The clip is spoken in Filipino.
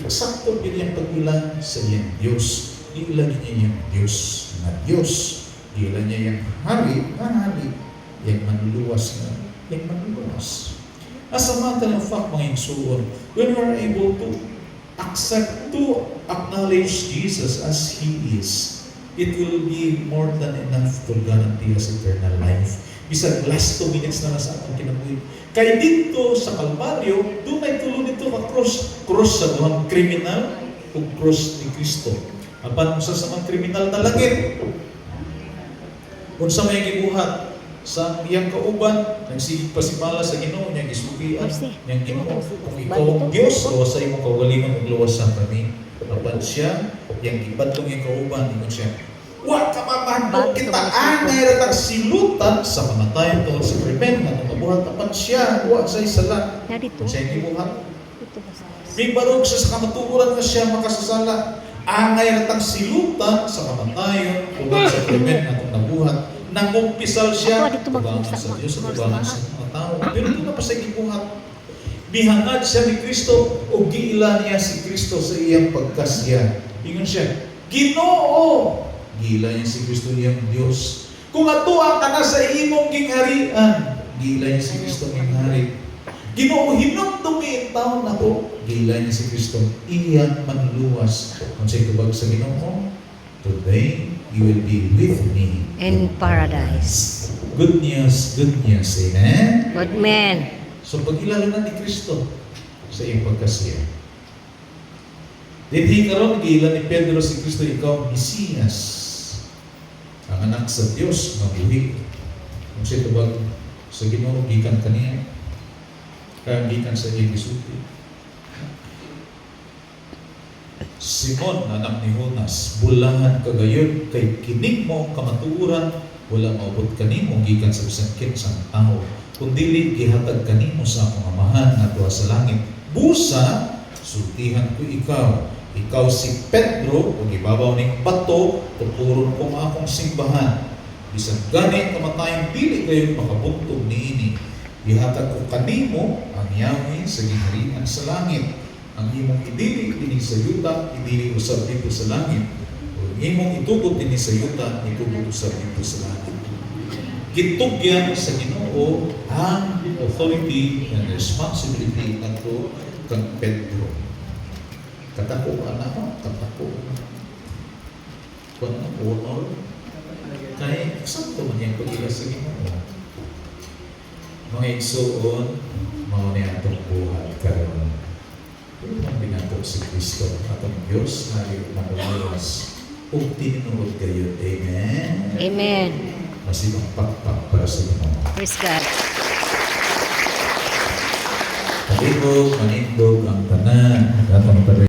Sakto yun yung pag-ilan sa iyang Diyos. Ilan niya yung Diyos na Diyos. Ilan niya yung hari na hari. Yung manluluwas na yung manluluwas. As a matter of fact, mga insuon, when we are able to accept, to acknowledge Jesus as He is, it will be more than enough to guarantee us eternal life. Bisag last 2 minutes na sa atong kinabuhi. Kaya dito sa Kalbaryo, doon ay tulo dito ka cross. Cross sa mga kriminal o cross ni Kristo. Apan sa mga kriminal na langit. Kung sa may gibuhat, sa iyang kauban, nagsigit pa si Pala sa Ginoo, niyang isugian, niyang Ginoo, kung ikaw ang Diyos, o sa iyong kaugalingon ug luwasan kami. Apan siya, yang ibadlong iyang kauban, ingon siya, wa ka mabadlong kita, angay ratag silutan sa kamatayan tungkol sa krimen, nga mabuhat apan siya, wa sa isala. Siya yung gibuhat. May barog siya sa kamatuoran nga siya makasasala. Angay ratag silutan sa kamatayan tungkol sa krimen, nga nabuhat. Nangumpisal siya, tubangan sa Diyos, tubangan sa mga tao. Pero ito na pa sa gibuhat. Bihangad siya ni Kristo o giila niya si Kristo sa iyang pagkasya. Ingon siya, Ginoo! Giila niya si Kristo iyang Diyos. Kung atuwa ka na sa imong gingharian, giila niya si Kristo iyang hari. Ginoo, hinumdumi ang taon ako. Giila niya si Kristo iyang manluwas. Kung sa'yo tubag sa Ginoo, today, you will be with me in paradise. Good news, amen? Good man. So pag-ilalo na ni Kristo sa iyong pagkasiya. Dinhi karon giila ni Pedro si Kristo, ikaw ang Mesiyas, ang anak sa Diyos nga buhi. Kung siya tubag sa Ginoo, gikan kaniya, kaya gikan sa iyong gisulti. Simon, anak ni Jonas, bulahan kagayon kay kinig mo ang kamatuoran, wala maubot kanimo gikan sa bisangkit sa tao. Kundi gihatag kanimo sa akong amahan nga tuwa sa langit. Busa, sultihan ko ikaw. Ikaw si Pedro, ug ibabaw ning bato, tuturon ko ang akong simbahan. Bisag gani kamatayang dili kayo makabuntog niini. Gihatag ko kanimo ang Yahweh sa ginharian sa langit. Ang imong idili dinhi sa yuta, idili usab dito sa langit. Ug imong itugot dinhi sa yuta, itugot usab dito sa langit. Gitugyan sa Ginoo ang authority and responsibility ato kang Pedro. Katako ana, katako. Kung ang honor, kay sakto man yung pag-ila sa Ginoo. Mga igsoon, mao ni atong buhat karon. Ito ang binato si Kristo, atong Diyos na manuwas o tinuod kayo. Amen? Amen. Masibang pakpak para sa inyo. Praise God. Palibog, manindog ang tanan. Atong